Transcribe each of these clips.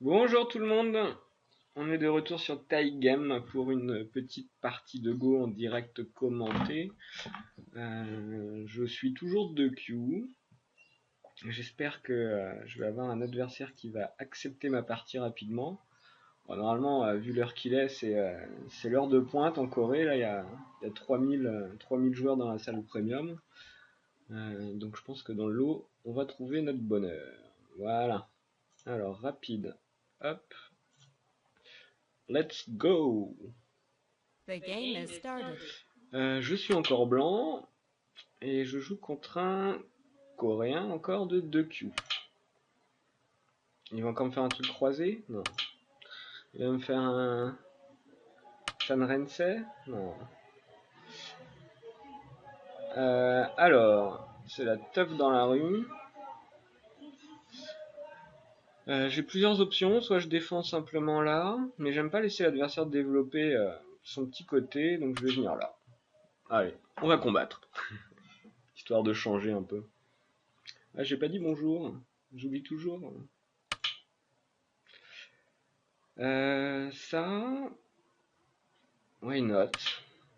Bonjour tout le monde, on est de retour sur Thai Game pour une petite partie de Go en direct commenté. Je suis toujours de Q. J'espère que je vais avoir un adversaire qui va accepter ma partie rapidement. Bon, normalement, vu l'heure qu'il est, c'est l'heure de pointe en Corée. Là, il y a 3000 joueurs dans la salle premium. Donc je pense que dans le lot, on va trouver notre bonheur. Voilà. Alors, rapide. Hop. Let's go! The game is started. Je suis encore blanc et je joue contre un coréen encore de 2Q. Il va encore me faire un truc croisé? Non. Il va me faire un Sanrensei? Non. Alors, c'est la teuf dans la rue. J'ai plusieurs options, soit je défends simplement là, mais j'aime pas laisser l'adversaire développer son petit côté, donc je vais venir là. Allez, on va combattre, histoire de changer un peu. Ah, j'ai pas dit bonjour, j'oublie toujours. Ça, why not?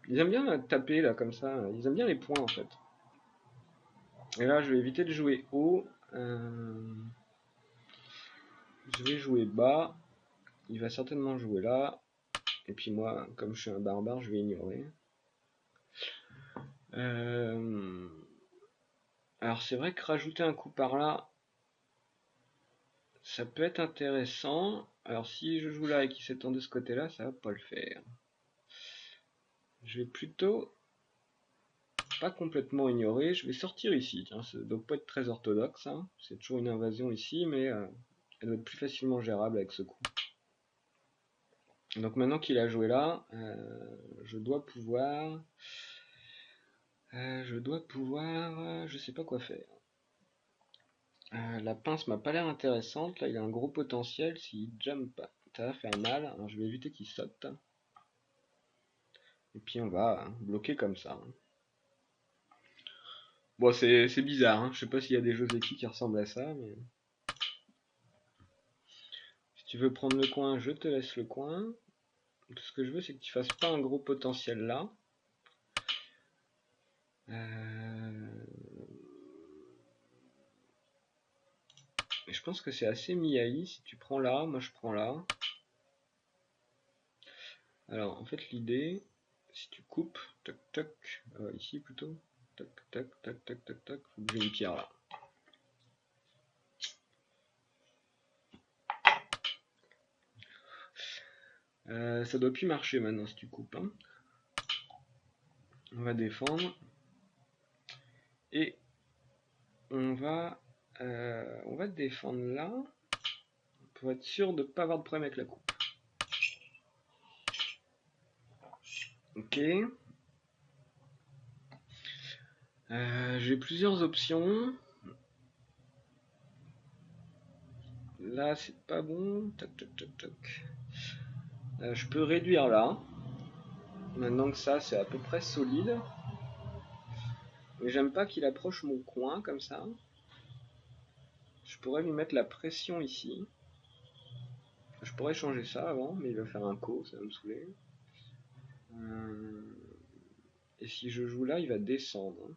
Ils aiment bien taper là comme ça, ils aiment bien les points en fait. Et là, je vais éviter de jouer haut. Je vais jouer bas. Il va certainement jouer là. Et puis moi, comme je suis un barbare, je vais ignorer. Euh, Alors c'est vrai que rajouter un coup par là, ça peut être intéressant. Alors si je joue là et qu'il s'étend de ce côté-là, ça va pas le faire. Je vais plutôt pas complètement ignorer. Je vais sortir ici. Tiens, ça doit pas être très orthodoxe, hein. C'est toujours une invasion ici, mais elle doit être plus facilement gérable avec ce coup. Donc maintenant qu'il a joué là, je dois pouvoir... je sais pas quoi faire. La pince m'a pas l'air intéressante. Là, il a un gros potentiel. S'il jump, ça va faire mal. Alors, je vais éviter qu'il saute. Et puis, on va bloquer comme ça. Bon, c'est bizarre. Hein. Je sais pas s'il y a des Joseki qui ressemblent à ça. Mais... Si tu veux prendre le coin, je te laisse le coin. Tout ce que je veux, c'est que tu fasses pas un gros potentiel là. Et je pense que c'est assez Miyai. Si tu prends là, moi je prends là. Alors, en fait, l'idée, si tu coupes, toc toc, ici plutôt, toc toc toc toc toc toc, faut que j'ai une pierre là. Ça doit plus marcher maintenant si tu coupes. Hein. On va défendre. Et on va défendre là pour être sûr de ne pas avoir de problème avec la coupe. Ok. J'ai plusieurs options. Là, c'est pas bon. Toc, toc, toc, toc. Je peux réduire là. Maintenant que ça, c'est à peu près solide. Mais j'aime pas qu'il approche mon coin comme ça. Je pourrais lui mettre la pression ici. Je pourrais changer ça avant, mais il va faire un coup, ça va me saouler. Et si je joue là, il va descendre.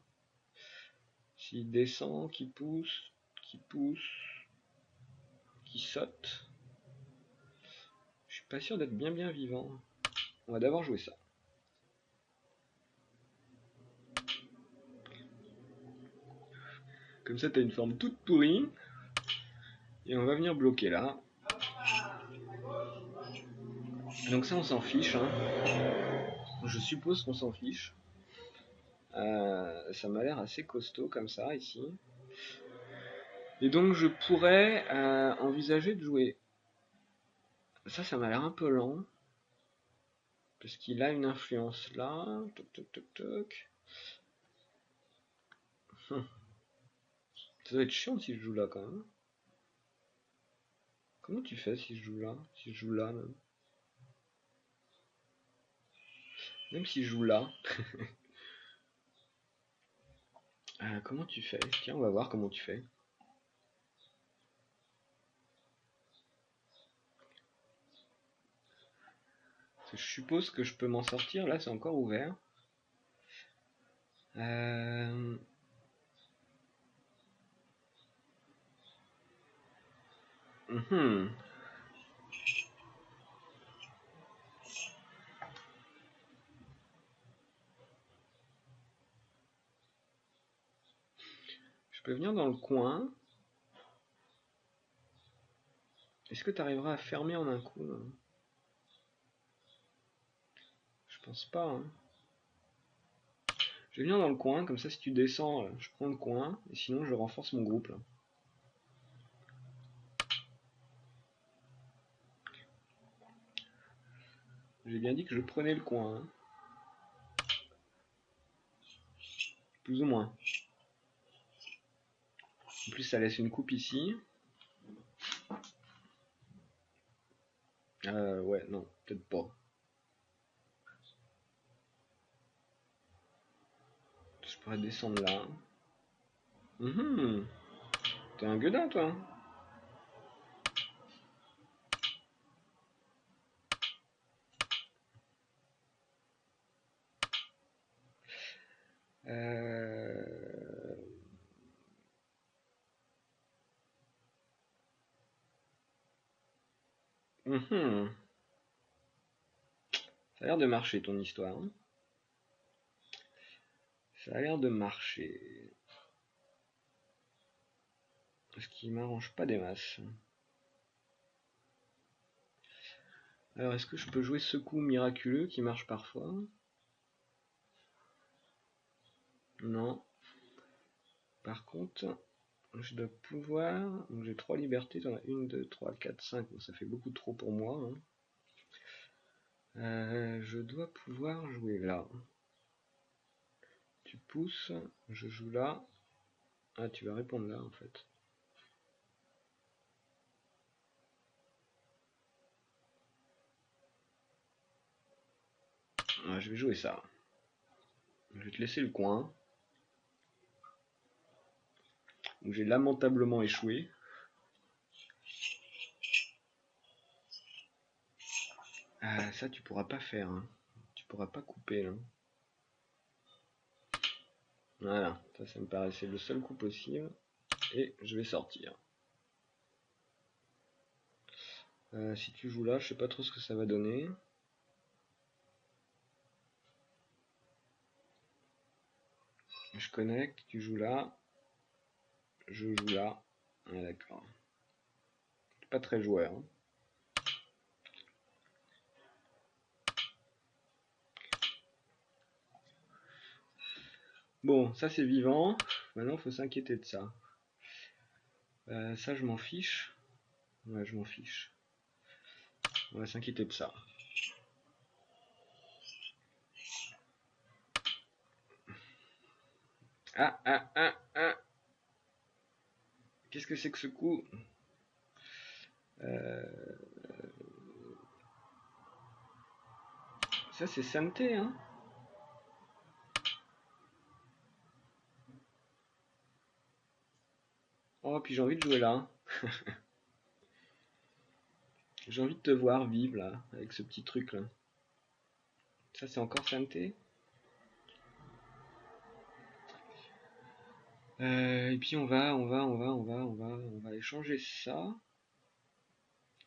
S'il descend, qui pousse, qui saute. Je suis pas sûr d'être bien vivant. On va d'abord jouer ça. Comme ça, t'as une forme toute pourrie. Et on va venir bloquer là. Donc ça, on s'en fiche. Hein. Je suppose qu'on s'en fiche. Ça m'a l'air assez costaud comme ça ici. Et donc je pourrais envisager de jouer. Ça m'a l'air un peu lent. Parce qu'il a une influence là. Toc toc toc toc. Ça doit être chiant si je joue là quand même. Comment tu fais si je joue là? Si je joue là même. Même si je joue là. Comment tu fais? Tiens, on va voir comment tu fais. Je suppose que je peux m'en sortir. Là, c'est encore ouvert. Mhm. Je peux venir dans le coin. Est-ce que tu arriveras à fermer en un coup là? Je pense pas. Hein. Je vais venir dans le coin, comme ça si tu descends, je prends le coin, et sinon je renforce mon groupe là. J'ai bien dit que je prenais le coin. Hein. Plus ou moins. En plus ça laisse une coupe ici. Ouais, non, peut-être pas. Je pourrais descendre là. T'es un gueudin toi. Ça a l'air de marcher ton histoire. Hein. Ça a l'air de marcher. Ce qui m'arrange pas des masses. Alors est-ce que je peux jouer ce coup miraculeux qui marche parfois? Non. Par contre, je dois pouvoir... Donc j'ai 3 libertés, t'en as 1, 2, 3, 4, 5. Bon, ça fait beaucoup trop pour moi. Hein. Je dois pouvoir jouer là. Tu pousses, je joue là. Ah, tu vas répondre là en fait. Ah, je vais jouer ça. Je vais te laisser le coin. Où j'ai lamentablement échoué. Ah, ça tu pourras pas faire. Hein. Tu pourras pas couper là. Voilà, ça me paraissait le seul coup possible. Et je vais sortir. Si tu joues là, je sais pas trop ce que ça va donner. Je connecte, tu joues là. Je joue là. Ah, d'accord. Pas très joueur. Hein. Bon, ça c'est vivant. Maintenant, faut s'inquiéter de ça. Ça, je m'en fiche. Ouais, je m'en fiche. On va s'inquiéter de ça. Ah, ah, ah, ah. Qu'est-ce que c'est que ce coup? Ça, c'est santé, hein. Oh, puis j'ai envie de jouer là. J'ai envie de te voir vivre là, avec ce petit truc là. Ça, c'est encore santé. Et puis on va échanger ça.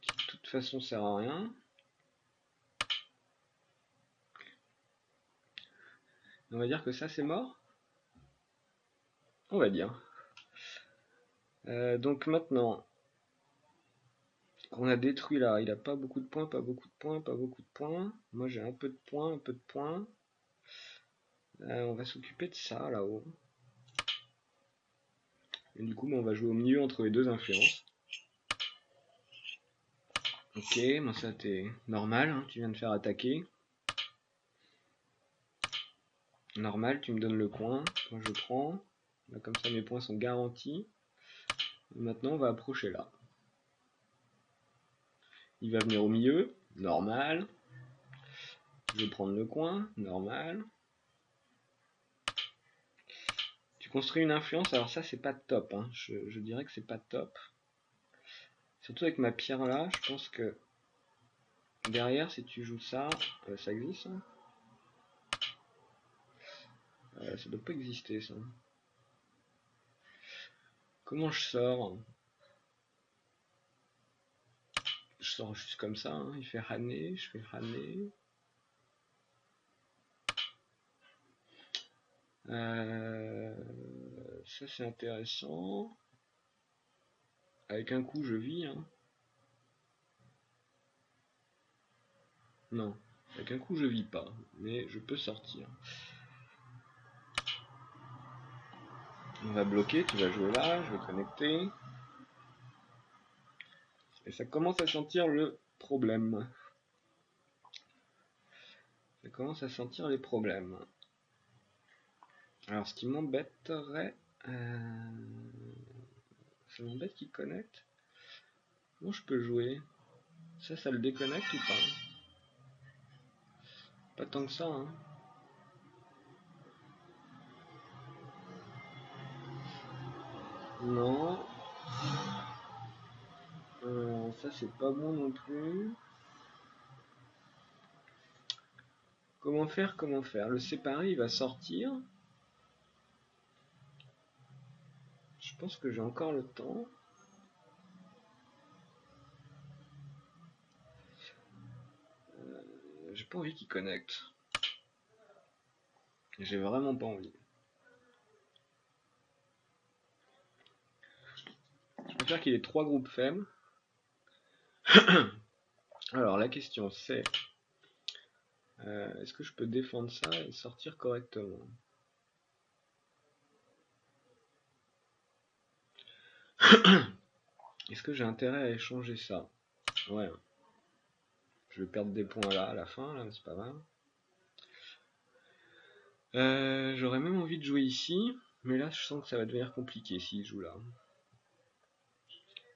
Qui de toute façon sert à rien. On va dire que ça c'est mort. On va dire. Donc maintenant qu'on a détruit là, il a pas beaucoup de points, pas beaucoup de points, pas beaucoup de points. Moi j'ai un peu de points, un peu de points. On va s'occuper de ça là-haut. Et du coup on va jouer au milieu entre les deux influences. Ok, bon ça t'es normal, hein, tu viens de faire attaquer. Normal, tu me donnes le coin, moi je prends. Là, comme ça mes points sont garantis. Et maintenant on va approcher là. Il va venir au milieu, normal. Je vais prendre le coin, normal. Tu construis une influence, alors ça c'est pas top. Hein. Je dirais que c'est pas top. Surtout avec ma pierre là, je pense que derrière, si tu joues ça, ça existe ça? Ça doit pas exister ça. Comment je sors? Je sors juste comme ça, hein. Il fait Hané, je fais Hané. Ça c'est intéressant. Avec un coup je vis, hein. Non, avec un coup je vis pas, mais je peux sortir. On va bloquer, tu vas jouer là, je vais connecter. Et ça commence à sentir le problème. Ça commence à sentir les problèmes. Alors ce qui m'embêterait... ça m'embête qu'il connecte. Comment je peux jouer? Ça le déconnecte ou pas? Pas tant que ça, hein. Non. Ça c'est pas bon non plus. Comment faire? Comment faire? Le séparer, il va sortir. Je pense que j'ai encore le temps. J'ai pas envie qu'il connecte. J'ai vraiment pas envie. Je préfère qu'il y ait 3 groupes faibles. Alors la question c'est... est-ce que je peux défendre ça et sortir correctement? Est-ce que j'ai intérêt à échanger ça? Ouais. Je vais perdre des points là à la fin, là, c'est pas grave. J'aurais même envie de jouer ici, mais là je sens que ça va devenir compliqué s'il joue là.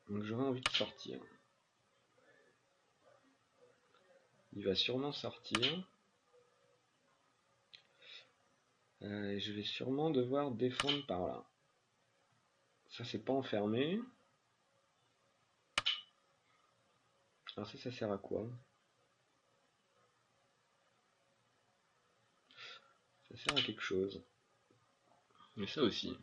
Donc j'aurais envie de sortir. Il va sûrement sortir. Je vais sûrement devoir défendre par là. Ça c'est pas enfermé. Alors ça sert à quoi? Ça sert à quelque chose. Mais ça aussi.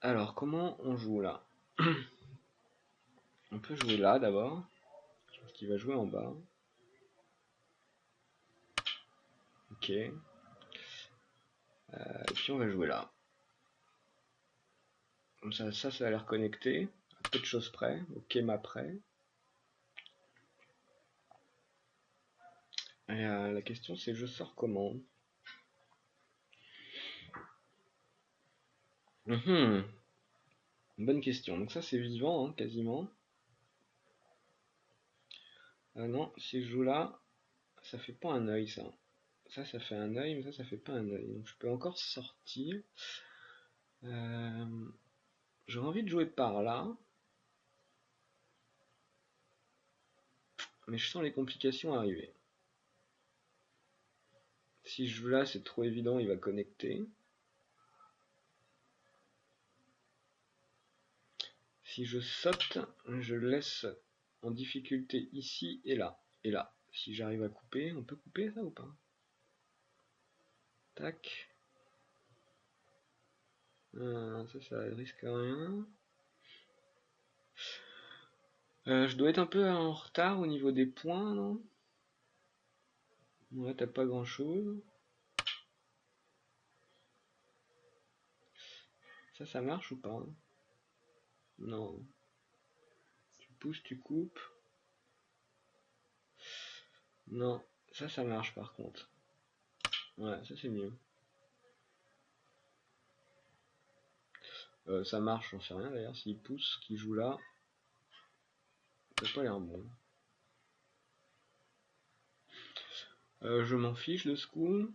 Alors comment on joue là? On peut jouer là d'abord. Je pense qu'il va jouer en bas. Ok. Et puis on va jouer là. Comme ça a l'air connecté. À peu de choses près. Au Kema près. Et la question c'est je sors comment? Bonne question. Donc ça c'est vivant, hein, quasiment. Non, si je joue là, ça fait pas un œil ça. Ça fait un œil, mais ça fait pas un œil. Donc je peux encore sortir. J'aurais envie de jouer par là. Mais je sens les complications arriver. Si je joue là, c'est trop évident, il va connecter. Si je saute, je laisse en difficulté ici et là. Et là, si j'arrive à couper, on peut couper ça ou pas? Tac. Ça risque rien. Je dois être un peu en retard au niveau des points, non? Ouais, t'as pas grand chose. Ça marche ou pas? Non. Tu pousses, tu coupes. Non, ça marche par contre. Ouais, ça c'est mieux. Ça marche, j'en sais rien d'ailleurs. S'il pousse, qu'il joue là, ça n'a pas l'air bon. Je m'en fiche de ce coup.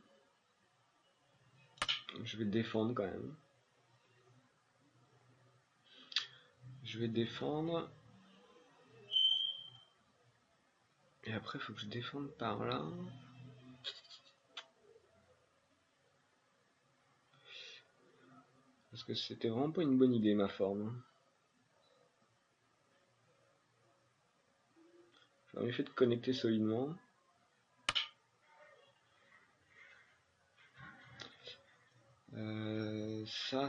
Je vais défendre quand même. Je vais défendre. Et après, il faut que je défende par là. Parce que c'était vraiment pas une bonne idée ma forme. J'aurais mieux fait de connecter solidement. Ça.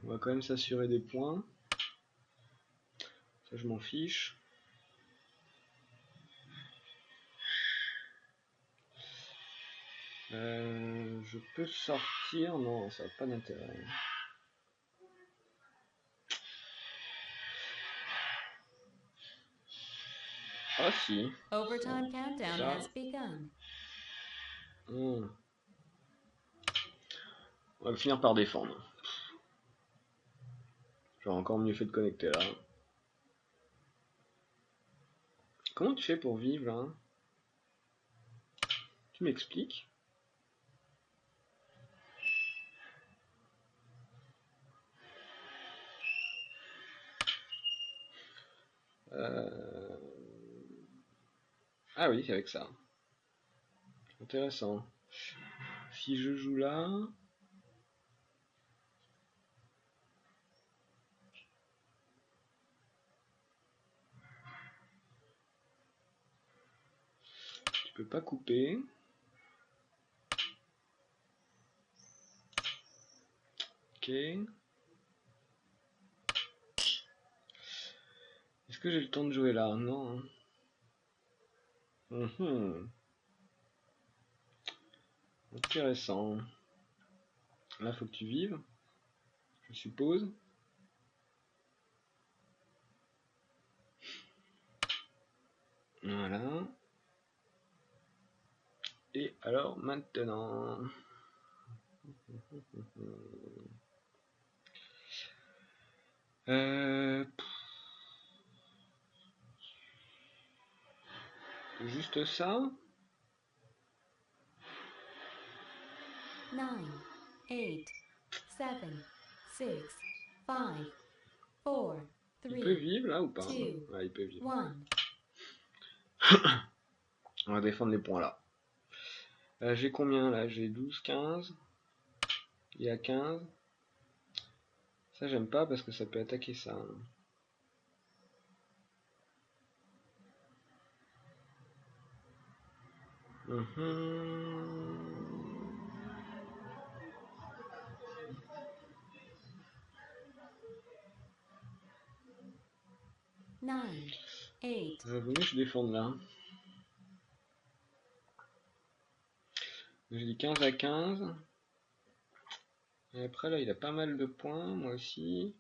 On va quand même s'assurer des points. Ça, je m'en fiche. Je peux sortir. Non, ça n'a pas d'intérêt. Ah si. Overtime countdown Ça. has begun. On va finir par défendre. J'aurais encore mieux fait de connecter là. Comment tu fais pour vivre là? Tu m'expliques? Ah oui, c'est avec ça. Intéressant. Si je joue là... Tu peux pas couper. Ok. Est-ce que j'ai le temps de jouer là? Non. Intéressant. Là, faut que tu vives, je suppose. Voilà. Et alors, maintenant... Juste ça? 9, 8, 7, 6, 5, 4, Il peut 3, vivre là ou pas? 2, Ouais, il peut vivre. 1. On va défendre les points là. J'ai combien là? J'ai 12, 15. Il y a 15. Ça j'aime pas parce que ça peut attaquer ça. Nine, 8. Vaut mieux que je défende là. J'ai dit 15 à 15. Et après là il a pas mal de points, moi aussi.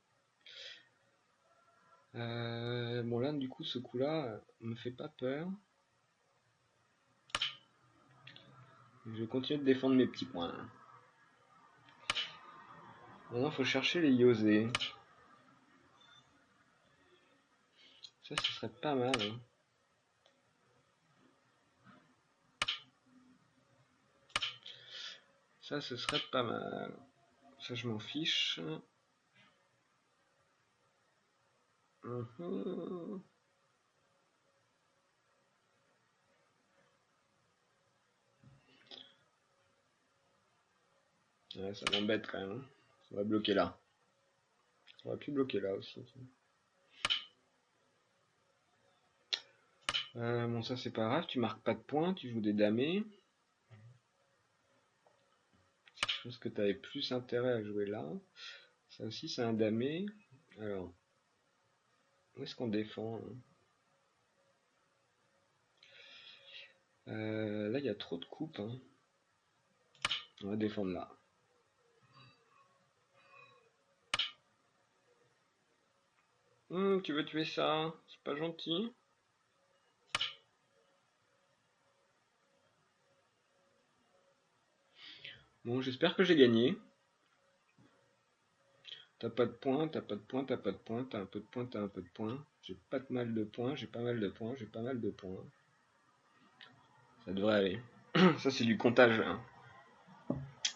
Bon là du coup ce coup là me fait pas peur. Je vais continuer de défendre mes petits points. Maintenant faut chercher les Yosé. Ça ce serait pas mal. Hein. Ça ce serait pas mal. Ça je m'en fiche. Ouais, ça m'embête quand même. Ça va bloquer là. Ça va plus bloquer là aussi. Bon ça c'est pas grave, tu marques pas de points, tu joues des damés. Je pense que tu avais plus intérêt à jouer là. Ça aussi c'est un damé. Alors, où est-ce qu'on défend? Là il y a trop de coupes. Hein. On va défendre là. Tu veux tuer ça? C'est pas gentil. Bon, j'espère que j'ai gagné. T'as pas de points, t'as pas de points, t'as pas de points, t'as un peu de points, t'as un peu de points. J'ai pas de mal de points, j'ai pas mal de points, j'ai pas mal de points. Ça devrait aller. Ça c'est du comptage hein.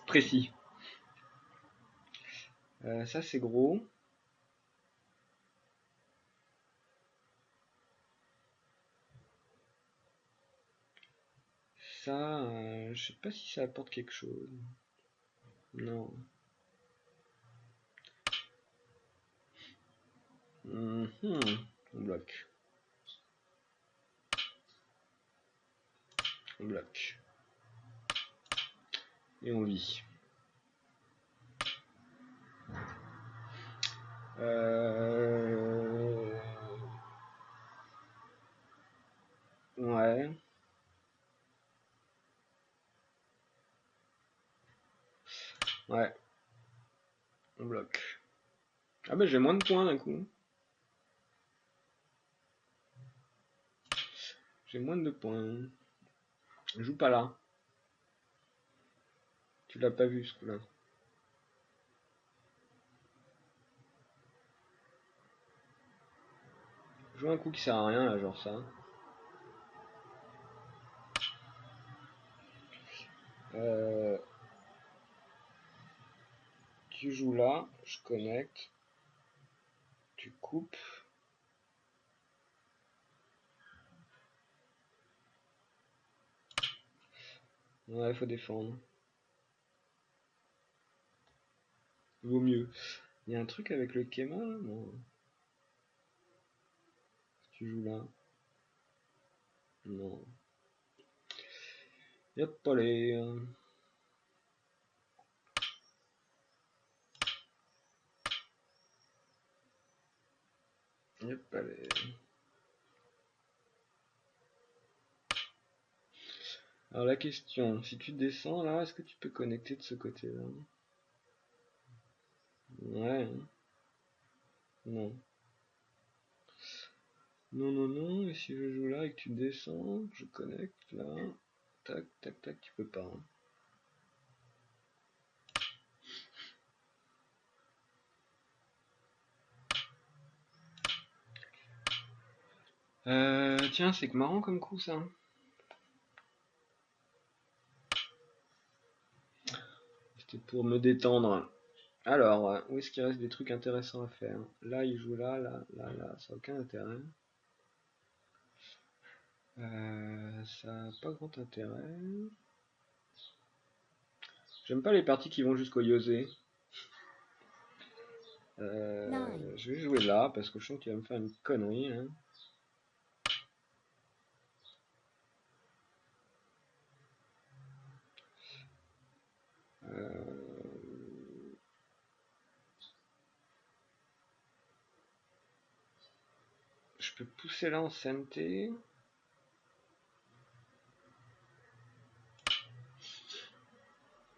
Précis. Ça c'est gros. ça, je sais pas si ça apporte quelque chose. Non. On bloque. On bloque. Et on vit. Ouais. Ouais. On bloque. Ah bah j'ai moins de points d'un coup. J'ai moins de points. Je joue pas là. Tu l'as pas vu ce coup-là. Je joue un coup qui sert à rien là, genre ça. Tu joues là, je connecte. Tu coupes. Ouais, faut défendre. Vaut mieux. Il y a un truc avec le Kema là? Non. Tu joues là. Non. Yep, allez. Yep, allez. Alors la question, si tu descends là, est-ce que tu peux connecter de ce côté-là? Ouais. Hein. Non. Non, non, non. Et si je joue là et que tu descends, je connecte là. Tac, tac, tac, tu peux pas. Hein. Tiens, c'est que marrant comme coup ça. C'était pour me détendre. Alors, où est-ce qu'il reste des trucs intéressants à faire? Là, il joue là, là, là, là, ça n'a aucun intérêt. Ça n'a pas grand intérêt. J'aime pas les parties qui vont jusqu'au Yosé. Je vais jouer là parce que je sens qu'il va me faire une connerie. Hein. Je peux pousser là en CNT.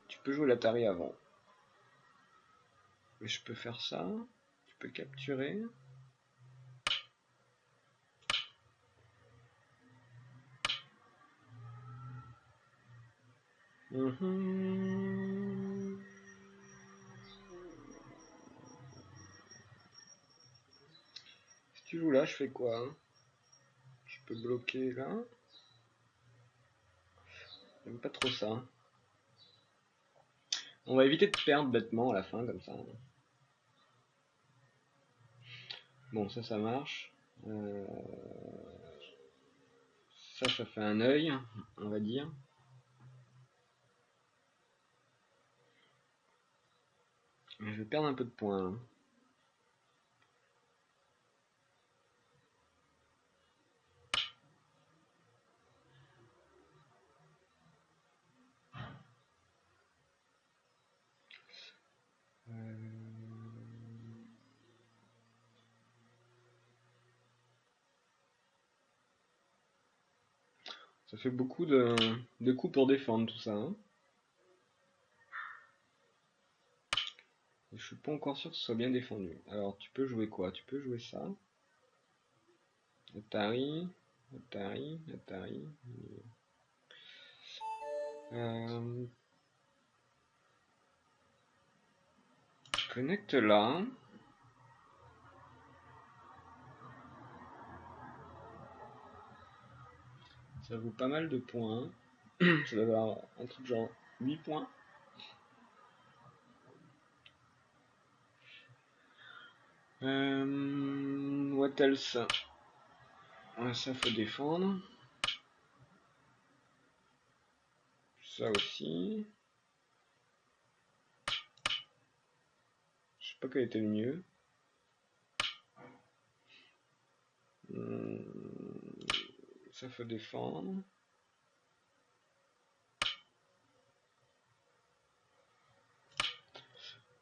Tu peux jouer l'Atari avant. Mais je peux faire ça. Tu peux capturer. Si tu joues là, je fais quoi? Je peux bloquer là. J'aime pas trop ça. On va éviter de perdre bêtement à la fin comme ça. Bon, ça marche. Ça fait un œil, on va dire. Mais je vais perdre un peu de points. Là. Ça fait beaucoup de coups pour défendre tout ça. Hein. Et je suis pas encore sûr que ce soit bien défendu. Alors tu peux jouer quoi? Tu peux jouer ça. Atari. Atari. Atari. Connecte là. Ça vaut pas mal de points. Ça doit avoir un truc genre 8 points. What else? Ouais, ça faut défendre. Ça aussi. Je sais pas quel était le mieux. Ça faut défendre.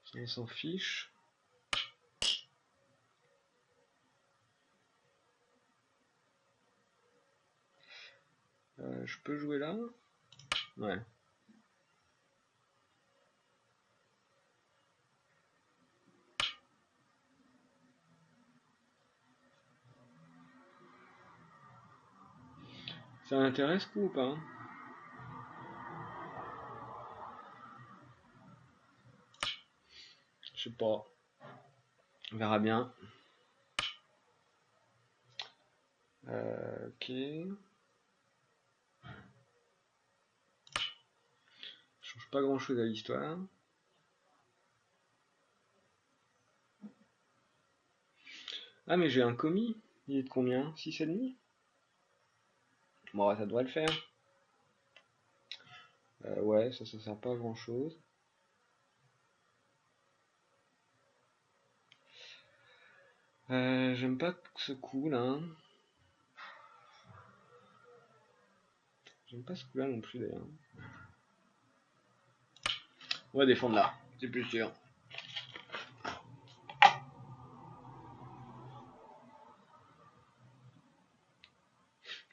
Ça, on s'en fiche. Je peux jouer là? Ouais. Ça intéresse coup ou pas? Je sais pas. On verra bien. Ok. Change pas grand chose à l'histoire. Ah mais j'ai un commis. Il est de combien? 6,5? Bon ça devrait le faire. Ouais, ça sert pas à grand chose. J'aime pas ce coup là. J'aime pas ce coup là non plus d'ailleurs. On va défendre là, c'est plus sûr.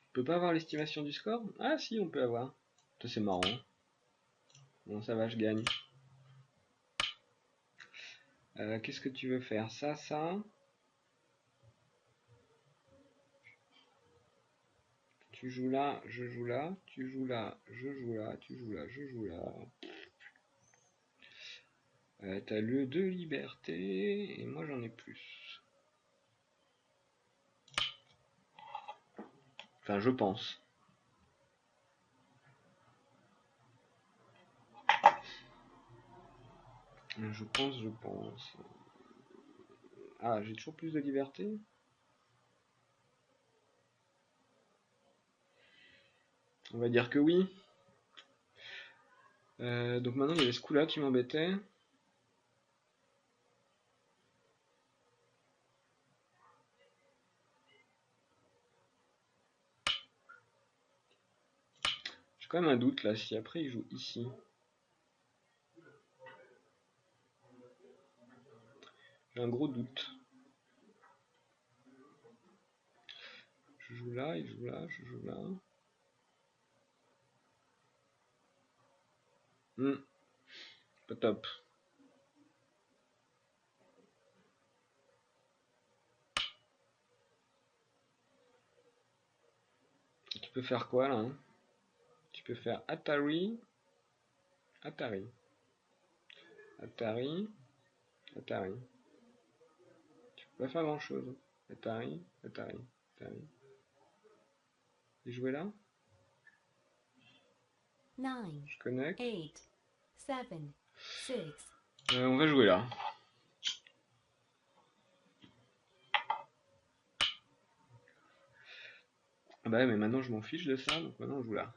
On peut pas avoir l'estimation du score? Ah si, on peut avoir. Ça c'est marrant. Bon ça va, je gagne. Qu'est-ce que tu veux faire? Ça. Tu joues là, je joue là, tu joues là, je joue là, tu joues là, je joue là. T'as le 2 liberté, et moi j'en ai plus. Enfin, je pense. Je pense. Ah, j'ai toujours plus de liberté? On va dire que oui. Donc maintenant, il y avait ce coup-là qui m'embêtait. J'ai quand même un doute là, si après il joue ici. J'ai un gros doute. Je joue là, il joue là, je joue là. Pas top. Tu peux faire quoi là, hein? Tu peux faire Atari. Atari. Atari. Atari. Tu peux pas faire grand chose. Atari. Atari. Atari. Et jouer là? 9, Je connecte. 8, 7, 6. On va jouer là. Ah bah ouais, mais maintenant je m'en fiche de ça, donc maintenant on joue là.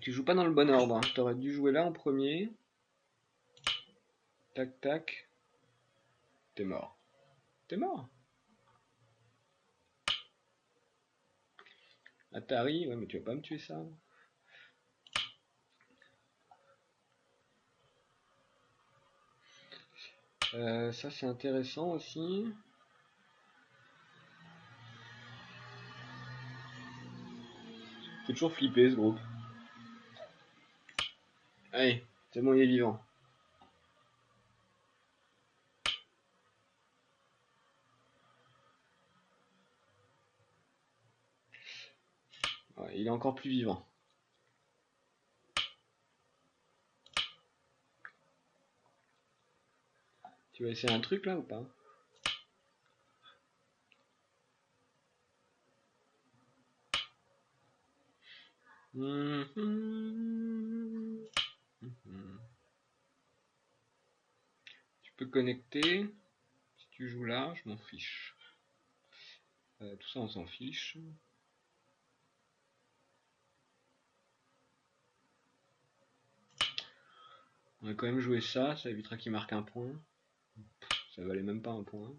Tu joues pas dans le bon ordre, hein. T'aurais dû jouer là en premier. Tac tac. T'es mort. T'es mort. Atari, ouais mais tu vas pas me tuer ça. Ça c'est intéressant aussi. C'est toujours flippé ce groupe. Allez, c'est bon, il est vivant. Ouais, il est encore plus vivant. Tu vas essayer un truc là ou pas? Tu peux connecter. Si tu joues là, je m'en fiche. Tout ça on s'en fiche. On va quand même jouer ça, ça évitera qu'il marque un point. Ça valait même pas un point.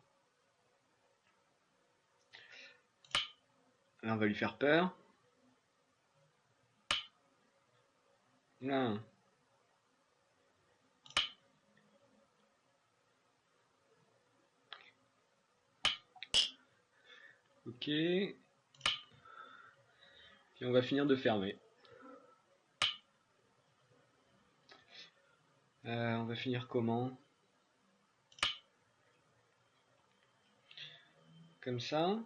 Là, on va lui faire peur. Là. Ok. Et on va finir de fermer. On va finir comment? Comme ça.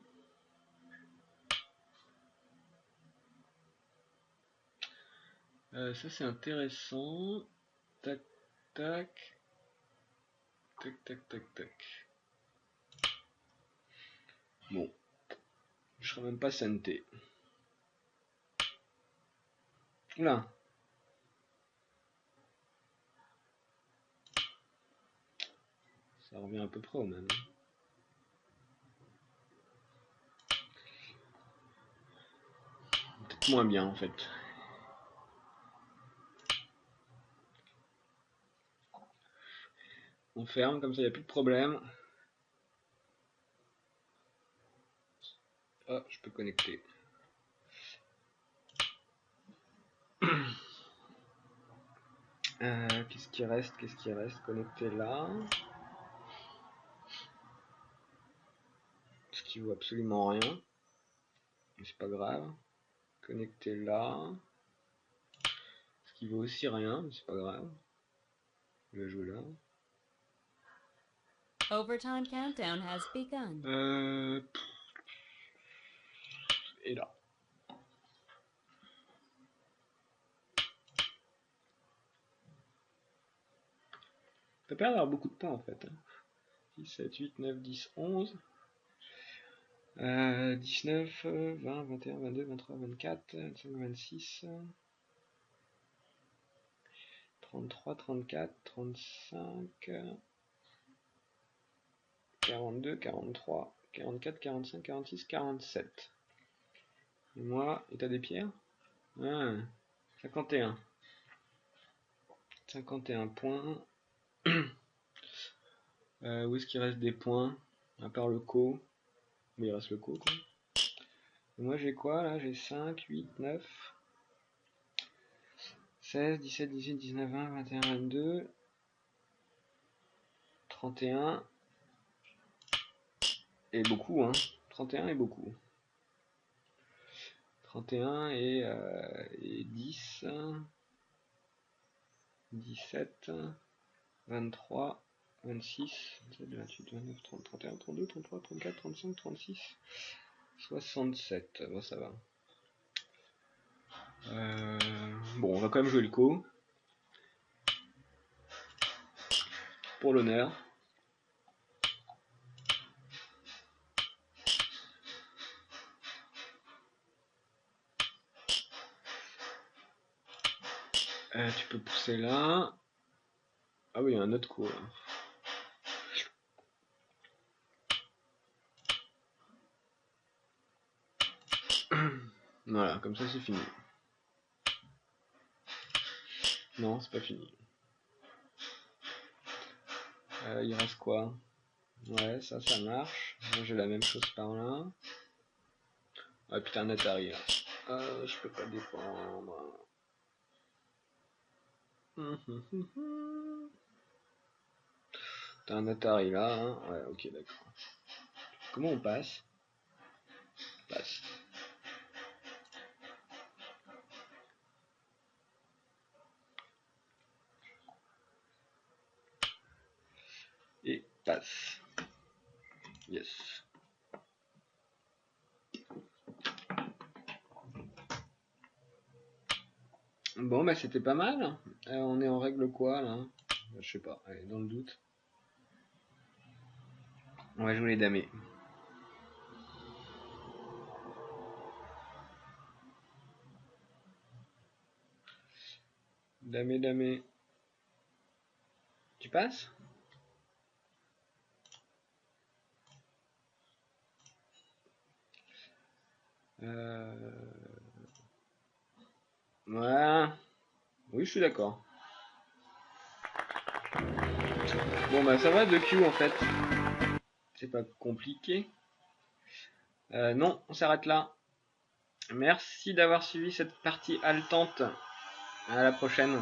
Ça c'est intéressant. Tac, tac. Tac, tac, tac, tac. Bon. Je serai même pas santé. Oula. Ça revient à peu près au même. Peut-être moins bien en fait. On ferme, comme ça il n'y a plus de problème. Ah, je peux connecter. Qu'est-ce qui reste? Qu'est-ce qui reste? Connecter là. Ce qui vaut absolument rien. Mais c'est pas grave. Connecter là. Ce qui vaut aussi rien, mais c'est pas grave. Je vais jouer là. Overtime countdown has begun. Et là. Ça peut avoir beaucoup de points en fait. 6, 7, 8, 9, 10, 11. 19, 20, 21, 22, 23, 24, 25, 26. 33, 34, 35. 42, 43, 44, 45, 46, 47. Et moi, et t'as des pierres? Ah, 51. 51 points. Où est-ce qu'il reste des points? À part le co. Mais il reste le co, quoi. Et moi, j'ai quoi, là? J'ai 5, 8, 9, 16, 17, 18, 19, 20, 21, 22, 31. Et beaucoup, hein. 31 et beaucoup. 31 et 10, 17, 23, 26, 27, 28, 29, 30, 31, 32, 33, 34, 35, 36, 67. Bon, ça va. Bon, on va quand même jouer le co. Pour l'honneur. Tu peux pousser là. Ah oui, il y a un autre co là. Voilà, comme ça c'est fini. Non, c'est pas fini. Il reste quoi? Ouais, ça marche. Moi j'ai la même chose par là. Ah putain, un Atari là. Je peux pas défendre. T'as un Atari là, hein? Ouais, ok, d'accord. Comment on passe? Passe. Et passe. Yes. Bon, bah c'était pas mal. On est en règle quoi là? Je sais pas, allez, dans le doute. On va jouer les damés. Damé, damé. Tu passes? Ouais. Oui, je suis d'accord. Bon bah ça va de Q en fait. C'est pas compliqué. Non, on s'arrête là. Merci d'avoir suivi cette partie haletante. À la prochaine.